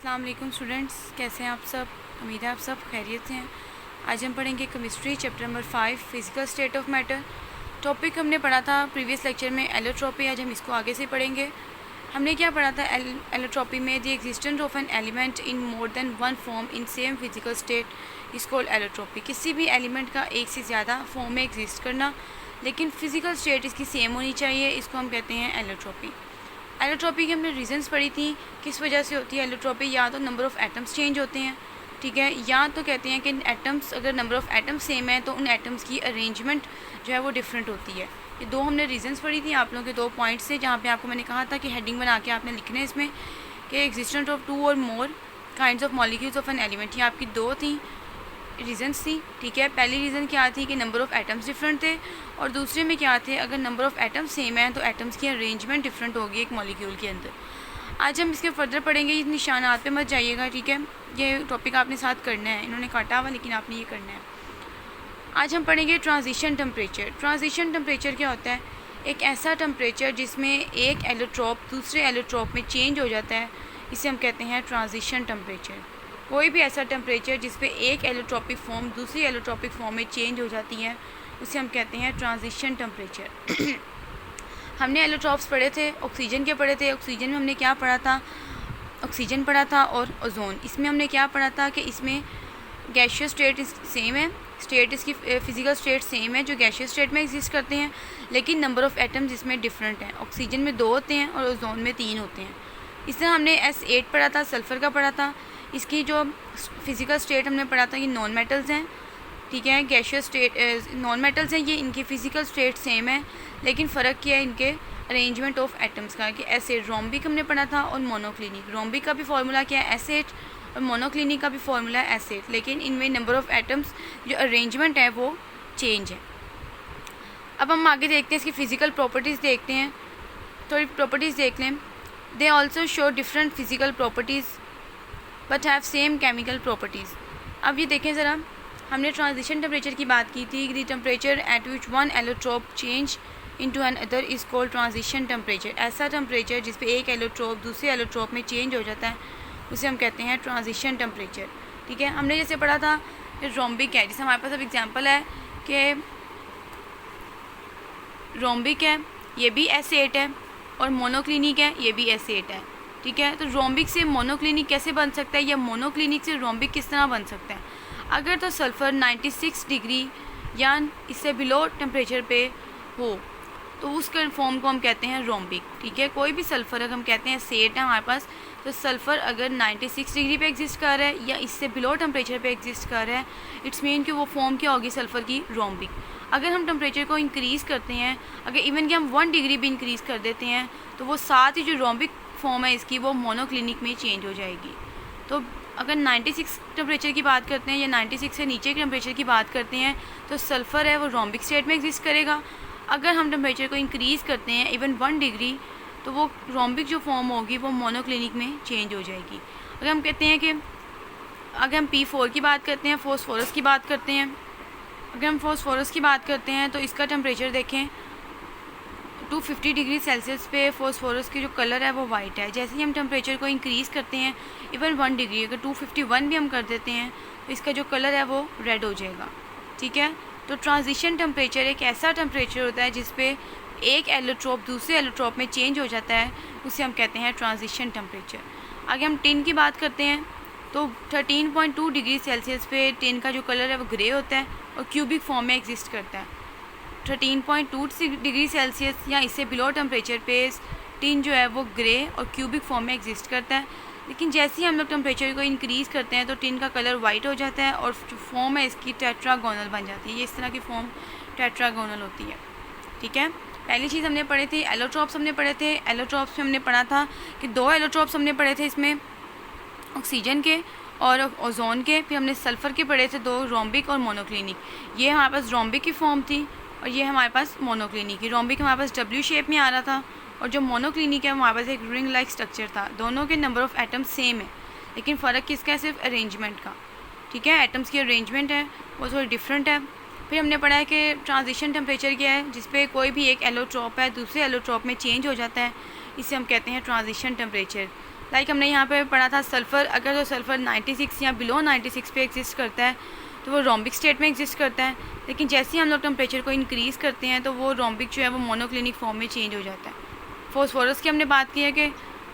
अस्सलाम वालेकुम स्टूडेंट्स, कैसे हैं आप सब। उम्मीद है आप सब खैरियत से हैं। आज हम पढ़ेंगे chemistry chapter number 5 physical state of matter. Topic हमने पढ़ा था प्रीवियस लेक्चर में एलोट्रॉपी। आज हम इसको आगे से पढ़ेंगे। हमने क्या पढ़ा था एलोट्रॉपी में, the existence of an element in more than one form in same physical state is called allotropy. किसी भी एलिमेंट का एक से ज़्यादा फॉर्म में एग्जिस्ट करना, लेकिन फिजिकल स्टेट इसकी सेम होनी चाहिए, इसको हम कहते हैं एलोट्रॉपी। एलोट्रॉपी की हमने रीजंस पढ़ी थी, किस वजह से होती है एलोट्रॉपी। या तो नंबर ऑफ़ एटम्स चेंज होते हैं, ठीक है, या तो कहते हैं कि एटम्स, अगर नंबर ऑफ़ एटम्स सेम है तो उन एटम्स की अरेंजमेंट जो है वो डिफरेंट होती है। ये दो हमने रीजंस पढ़ी थी आप लोगों के, दो पॉइंट्स से, जहाँ पे आपको मैंने कहा था कि हेडिंग बना के आपने लिखना है इसमें कि एग्जिस्टेंस ऑफ टू और more kinds of molecules of an element. ये आपकी दो थी रीजंस थी, ठीक है। पहली रीज़न क्या थी कि नंबर ऑफ़ एटम्स डिफरेंट थे, और दूसरे में क्या थे, अगर नंबर ऑफ़ एटम्स सेम है तो एटम्स की अरेंजमेंट डिफरेंट होगी एक मॉलिक्यूल के अंदर। आज हम इसके फर्दर पढ़ेंगे। इस निशानात पे मत जाइएगा, ठीक है, ये टॉपिक आपने साथ करना है। इन्होंने काटा हुआ लेकिन आपने ये करना है। आज हम पढ़ेंगे ट्रांजिशन टेम्परेचर। ट्रांजिशन टेम्परेचर क्या होता है? एक ऐसा टेम्परेचर जिसमें एक एलोट्रॉप दूसरे एलोट्रॉप में चेंज हो जाता है, इसे हम कहते हैं ट्रांजिशन टेम्परेचर। कोई भी ऐसा टेम्परेचर जिस पे एक एलोट्रॉपिक फॉर्म दूसरी एलोट्रॉपिक फॉर्म में चेंज हो जाती है, उसे हम कहते हैं ट्रांजिशन टेम्परेचर। हमने एलोट्रॉप्स पढ़े थे, ऑक्सीजन के पढ़े थे। ऑक्सीजन में हमने क्या पढ़ा था? ऑक्सीजन पढ़ा था और ओजोन। इसमें हमने क्या पढ़ा था कि इसमें गैशियस स्टेट सेम है, स्टेट इसकी फिजिकल स्टेट सेम है जो गैशियस स्टेट में एग्जिस्ट करते हैं, लेकिन नंबर ऑफ़ एटम्स इसमें डिफरेंट हैं। ऑक्सीजन में 2 होते हैं और ओजोन में 3 होते हैं। इस तरह हमने S8 पढ़ा था, सल्फ़र का पढ़ा था। इसकी जो फिज़िकल स्टेट हमने पढ़ा था, ये नॉन मेटल्स हैं, ठीक है, गैशियस स्टेट नॉन मेटल्स हैं, ये इनकी फ़िज़िकल स्टेट सेम है, लेकिन फ़र्क क्या है इनके अरेंजमेंट ऑफ एटम्स का। कि एसिड रोम्बिक हमने पढ़ा था और मोनोक्लिनिक। रोम्बिक का भी फार्मूला क्या है? एसिड, और मोनोक्लिनिक का भी फार्मूला है एसिड, लेकिन इनमें नंबर ऑफ़ एटम्स जो अरेंजमेंट है वो चेंज है। अब हम आगे देखते हैं, इसकी फ़िज़िकल प्रॉपर्टीज़ देखते हैं, थोड़ी प्रॉपर्टीज़ देख लें। They also show different physical properties but have same chemical properties. अब ये देखें ज़रा, हमने ट्रांजिशन टेम्परेचर की बात की थी। The temperature at which one allotrope change into another is called transition temperature. ऐसा टेम्परेचर जिस पे एक एलोट्रॉप दूसरे एलोट्रॉप में चेंज हो जाता है, उसे हम कहते हैं ट्रांजिशन टेम्परेचर, ठीक है। हमने जैसे पढ़ा था रोम्बिक है, जैसे हमारे पास अब एग्जांपल है कि रोम्बिक है, ये भी S8 है, और मोनोक्लिनिक है, ये भी S8 है, ठीक है। तो रोम्बिक से मोनोक्लिनिक कैसे बन सकता है, या मोनोक्लिनिक से रोम्बिक किस तरह बन सकता है? अगर तो सल्फ़र 96 डिग्री या इससे बिलो टेम्परेचर पे हो तो उस फॉर्म को हम कहते हैं रोम्बिक, ठीक है। कोई भी सल्फ़र अगर हम कहते हैं S8 है हमारे पास, तो सल्फ़र अगर 96 डिग्री पे एग्जिस्ट कर रहा है या इससे बिलो टेम्परेचर पे एग्जिस्ट कर रहा है, इट्स मीन कि वो फॉर्म क्या होगी सल्फ़र की? रोम्बिक। अगर हम टेम्परेचर को इंक्रीज़ करते हैं, अगर इवन कि हम 1 डिग्री भी इंक्रीज़ कर देते हैं, तो वो साथ ही जो रोम्बिक फॉर्म है इसकी वो मोनोक्लिनिक में चेंज हो जाएगी। तो अगर 96 टेम्परेचर की बात करते हैं या 96 से नीचे के टेम्परेचर की बात करते हैं, तो सल्फ़र है वो रोम्बिक स्टेट में एग्जिस्ट करेगा। अगर हम टेम्परेचर को इंक्रीज़ करते हैं इवन 1 डिग्री, तो वो रोम्बिक जो फॉर्म होगी वो मोनोक्लिनिक में चेंज हो जाएगी। अगर हम कहते हैं कि अगर हम P4 की बात करते हैं, फॉस्फोरस की बात करते हैं, अगर हम फॉस्फोरस की बात करते हैं तो इसका टेम्परेचर देखें 250 डिग्री सेल्सियस पे फॉस्फोरस की जो कलर है वो वाइट है। जैसे ही हम टेम्परेचर को इंक्रीज़ करते हैं इवन 1 डिग्री, अगर 251 भी हम कर देते हैं, तो इसका जो कलर है वो रेड हो जाएगा, ठीक है। तो ट्रांजिशन टेम्परेचर एक ऐसा टेम्परेचर होता है जिस पे एक एलोट्रॉप दूसरे एलोट्रॉप में चेंज हो जाता है, उसे हम कहते हैं ट्रांजिशन टेम्परेचर। आगे हम टिन की बात करते हैं, तो 13.2 डिग्री सेल्सियस पे टिन का जो कलर है वो ग्रे होता है और क्यूबिक फॉर्म में एग्जिस्ट करता है। 13.2 डिग्री सेल्सियस या इससे बिलो टेम्परेचर पे टिन जो है वो ग्रे और क्यूबिक फॉर्म में एग्जिस्ट करता है, लेकिन जैसे ही हम लोग टेम्परेचर को इंक्रीज़ करते हैं तो टिन का कलर वाइट हो जाता है और जो फॉर्म है इसकी टेट्रागोनल बन जाती है। ये इस तरह की फॉर्म टेट्रागोनल होती है, ठीक है। पहली चीज़ हमने पढ़ी थी एलोट्रॉप्स हमने पढ़े थे। एलोट्रॉप्स में हमने पढ़ा था कि 2 एलोट्रॉप्स हमने पढ़े थे, इसमें ऑक्सीजन के और ओजोन के। फिर हमने सल्फ़र के पढ़े थे 2, रोम्बिक और मोनोक्लिनिक। ये हमारे पास रोम्बिक की फॉर्म थी और ये हमारे पास मोनोक्लिनिक की। रोम्बिक हमारे पास W शेप में आ रहा था और जो मोनोक्लिनिक है हमारे पास एक रिंग लाइक स्ट्रक्चर था। दोनों के नंबर ऑफ़ एटम्स सेम है, लेकिन फ़र्क किसका है? सिर्फ अरेंजमेंट का, ठीक है। एटम्स की अरेंजमेंट है वो थोड़ी डिफरेंट है। फिर हमने पढ़ा है कि ट्रांजिशन टेम्परेचर क्या है, जिस पे कोई भी एक एलोट्रॉप है दूसरे एलोट्रॉप में चेंज हो जाता है, इसे हम कहते हैं ट्रांजिशन टेम्परेचर। लाइक हमने यहाँ पे पढ़ा था सल्फ़र, अगर जो सल्फ़र 96 या बिलो 96 पे एग्जिस्ट करता है तो वो रोम्बिक स्टेट में एग्जिस्ट करता है, लेकिन जैसे ही हम लोग टेम्परेचर को इंक्रीज़ करते हैं तो वो रोम्बिक जो है वो मोनोक्लिनिक फॉर्म में चेंज हो जाता है। फॉस्फोरस की हमने बात की है कि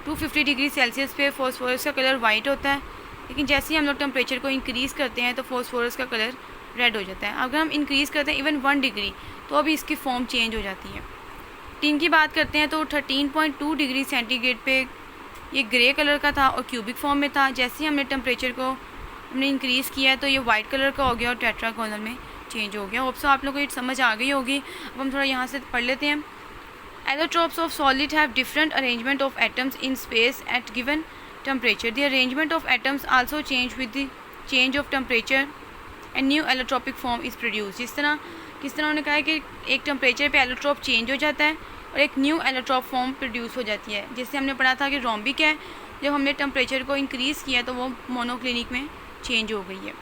250 डिग्री सेल्सियस पे फॉस्फोरस का कलर वाइट होता है, लेकिन जैसे ही हम लोग टेम्परेचर को इंक्रीज़ करते हैं तो फॉस्फोरस का कलर रेड हो जाता है। अगर हम इंक्रीज़ करते हैं इवन 1 डिग्री तो अभी इसकी फॉर्म चेंज हो जाती है। टिन की बात करते हैं तो 13.2 डिग्री सेंटीग्रेड पे ये ग्रे कलर का था और क्यूबिक फॉर्म में था। जैसे ही हमने टेम्परेचर को इंक्रीज़ किया है तो ये वाइट कलर का हो गया और टेट्रागोनल में चेंज हो गया। होप सो आप लोगों को ये समझ आ गई होगी। अब हम थोड़ा यहाँ से पढ़ लेते हैं। Allotropes of solid have different arrangement of atoms in space at given temperature. The arrangement of atoms also change with the change of temperature and new allotropic form is produced. किस तरह उन्होंने कहा है कि एक टेम्परेचर पे allotrope change हो जाता है और एक न्यू एलोट्रोप फॉर्म प्रोड्यूस हो जाती है। जिससे हमने पढ़ा था कि रोम्बिक है, जब हमने टेम्परेचर को इंक्रीज़ किया तो वो मोनोक्लिनिक में चेंज हो गई है।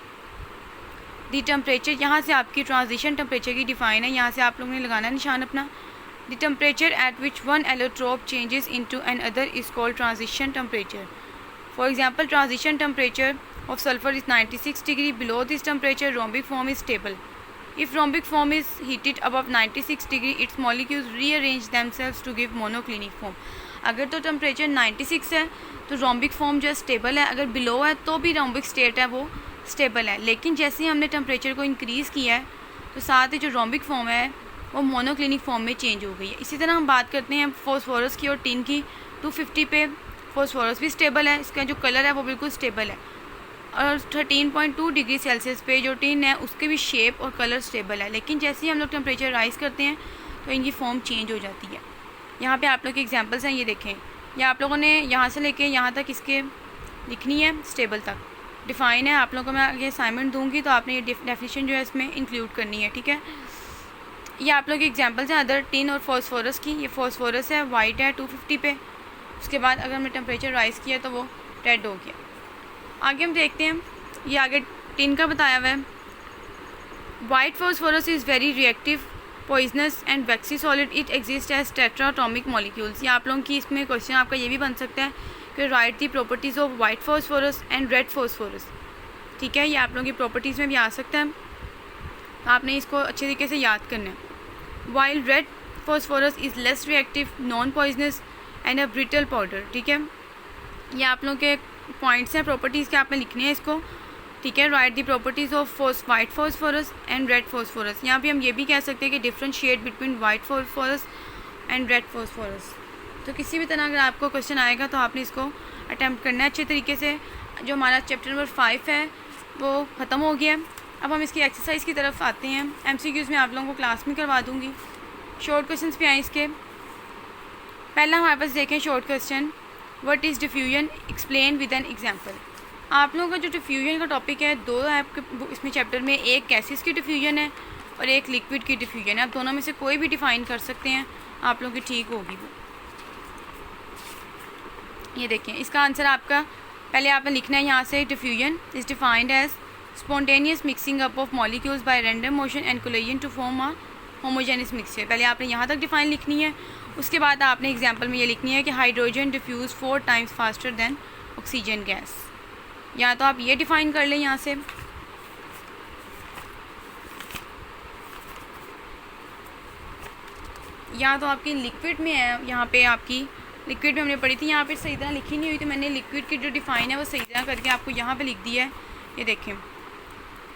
दी टेम्परेचर, यहाँ से आपकी ट्रांजिशन टेम्परेचर की डिफाइन है, यहाँ से आप लोगों ने लगाना निशान अपना। The temperature at which one allotrope changes into another is called transition temperature. For example, transition temperature of sulfur is 96 degree. Below this temperature, rhombic form is stable. If rhombic form is heated above 96 degree, its molecules rearrange themselves to give monoclinic form. अगर तो temperature 96 है तो rhombic form जो stable है, अगर below है तो भी रोम्बिक स्टेट है वो स्टेबल है। लेकिन जैसे ही हमने टेम्परेचर को इंक्रीज़ किया है तो साथ ही जो रोम्बिक फॉर्म है वो मोनोक्लिनिक फॉर्म में चेंज हो गई है। इसी तरह हम बात करते हैं फॉस्फोरस की और टिन की। 250 पे फॉस्फोरस भी स्टेबल है, इसका जो कलर है वो बिल्कुल स्टेबल है। और 13.2 डिग्री सेल्सियस पे जो टिन है उसके भी शेप और कलर स्टेबल है, लेकिन जैसे ही हम लोग टेम्परेचर राइज़ करते हैं तो इनकी फॉर्म चेंज हो जाती है। यहाँ पे आप लोग के एग्जांपल्स हैं, ये देखें। ये आप लोगों ने यहाँ से लेके यहाँ तक इसके लिखनी है, स्टेबल तक डिफ़ाइन है। आप लोगों को मैं आगे असाइनमेंट दूँगी तो आपने ये डेफिनेशन जो है इसमें इंक्लूड करनी है, ठीक है। ये आप लोग एग्जांपल्स हैं अदर टिन और फॉस्फोरस की। ये फॉस्फोरस है, वाइट है 250 पे। उसके बाद अगर हमने टेम्परेचर राइज़ किया तो वो रेड हो गया। आगे हम देखते हैं, ये आगे टिन का बताया हुआ है। White phosphorus is very reactive, poisonous and waxy solid. It exist as tetratomic molecules. ये आप लोगों की इसमें क्वेश्चन आपका ये भी बन सकता है कि right the properties of white phosphorus and red phosphorus, ठीक है। ये आप लोगों की प्रॉपर्टीज़ में भी आ सकता है, आपने इसको अच्छे तरीके से याद करना है। While red phosphorus is less reactive, non poisonous and a brittle powder, ठीक है। ये आप लोगों के पॉइंट्स हैं प्रॉपर्टीज़ के, आपने लिखने हैं इसको, ठीक है। Right the properties of white phosphorus and red phosphorus. यहाँ पे हम ये भी कह सकते हैं कि differentiate between white phosphorus and red phosphorus. तो किसी भी तरह अगर आपको क्वेश्चन आएगा तो आपने इसको अटैम्प्ट करना है अच्छे तरीके से। जो हमारा चैप्टर नंबर 5 है वो ख़त्म हो गया। अब हम इसकी एक्सरसाइज की तरफ आते हैं। MCQs में आप लोगों को क्लास में करवा दूँगी। शॉर्ट क्वेश्चंस भी आए इसके। पहला हमारे पास देखें short question, what is diffusion, explain with an example. आप लोगों का जो डिफ्यूजन का टॉपिक है, दो है आपके इसमें चैप्टर में, एक गैसेस की डिफ्यूजन है और एक लिक्विड की डिफ्यूजन है। आप दोनों में से कोई भी डिफ़ाइन कर सकते हैं, आप लोगों की ठीक होगी वो। ये देखें, इसका आंसर आपका पहले आपने लिखना है यहाँ से। Diffusion is defined as spontaneous mixing up of molecules by random motion and collision to form a homogeneous mixture। पहले आपने यहाँ तक डिफ़ाइन लिखनी है। उसके बाद आपने एग्जांपल में ये लिखनी है कि hydrogen diffuse 4 times faster than oxygen gas. या तो आप ये डिफ़ाइन कर लें यहाँ से, या तो आपकी लिक्विड में है। यहाँ पे आपकी लिक्विड में हमने पढ़ी थी, यहाँ पे सही तरह लिखी नहीं हुई तो मैंने लिक्विड की जो डिफ़ाइन है वो सही तरह करके आपको यहाँ पे लिख दिया है। ये देखें,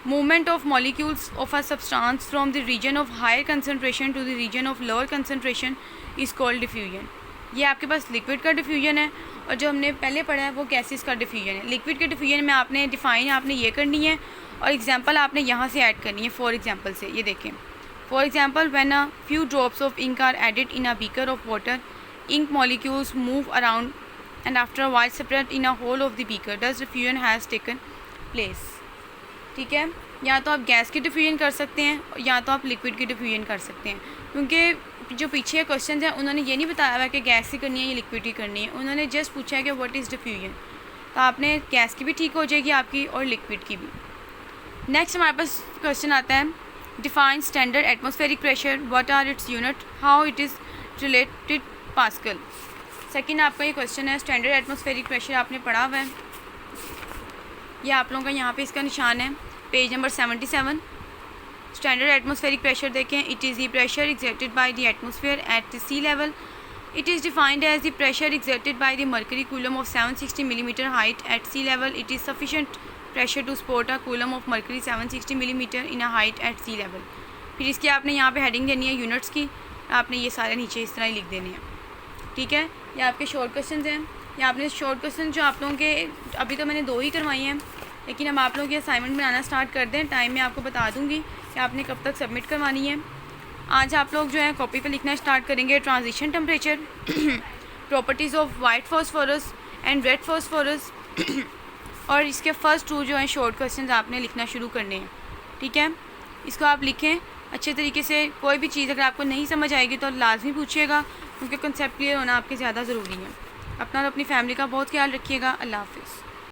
movement of molecules of a substance from the region of higher concentration to the region of lower concentration is called diffusion। ये आपके पास लिक्विड का डिफ्यूजन है और जो हमने पहले पढ़ा है वो गैसेस का डिफ्यूजन है। लिक्विड के डिफ्यूजन में आपने डिफ़ाइन आपने ये करनी है और एग्जांपल आपने यहाँ से ऐड करनी है। फॉर एग्जांपल से ये देखें, for example when a few drops of ink are added in a beaker of water, ink molecules move around and after a while separate in a whole of the beaker, thus diffusion has taken place, ठीक है। या तो आप gas की diffusion कर सकते हैं या तो आप लिक्विड की डिफ्यूजन कर सकते हैं, क्योंकि जो पीछे क्वेश्चन हैं उन्होंने ये नहीं बताया हुआ कि गैस की करनी है या लिक्विड की करनी है। उन्होंने जस्ट पूछा है कि व्हाट इज़ डिफ्यूजन, तो आपने गैस की भी ठीक हो जाएगी आपकी और लिक्विड की भी। नेक्स्ट हमारे पास क्वेश्चन आता है, define standard atmospheric pressure, what are its unit, how it is related pascal. Second आपका ये क्वेश्चन है, स्टैंडर्ड एटमॉस्फेरिक प्रेशर आपने पढ़ा हुआ है, ये आप लोगों का यहाँ पे इसका निशान है, page number 77। Standard atmospheric pressure देखें, it is the pressure exerted by the atmosphere at the sea level. It is defined as the pressure exerted by the mercury coulomb of 760 mm height at sea level. It is sufficient pressure to support a coulomb of mercury 760 mm in a height at sea level. फिर इसकी आपने यहाँ पे heading देनी है units की, आपने ये सारे नीचे इस तरह ही लिख देने हैं, ठीक है। ये आपके शॉर्ट क्वेश्चन हैं, ये आपने शॉर्ट क्वेश्चन जो आप लोगों के अभी तो मैंने 2 ही करवाई हैं, लेकिन अब आप लोग ये असाइनमेंट बनाना स्टार्ट कर दें, टाइम में आपको बता दूँगी कि आपने कब तक सबमिट करवानी है। आज आप लोग जो है कॉपी पे लिखना स्टार्ट करेंगे transition temperature, properties of white phosphorus and red phosphorus, और इसके फर्स्ट 2 जो हैं शॉर्ट क्वेश्चंस आपने लिखना शुरू करने हैं, ठीक है। इसको आप लिखें अच्छे तरीके से, कोई भी चीज़ अगर आपको नहीं समझ आएगी तो लाजमी पूछिएगा, क्योंकि कंसेप्ट क्लियर होना आपके ज़्यादा ज़रूरी है। अपना और अपनी फैमिली का बहुत ख्याल रखिएगा। अल्लाह हाफ़िज़।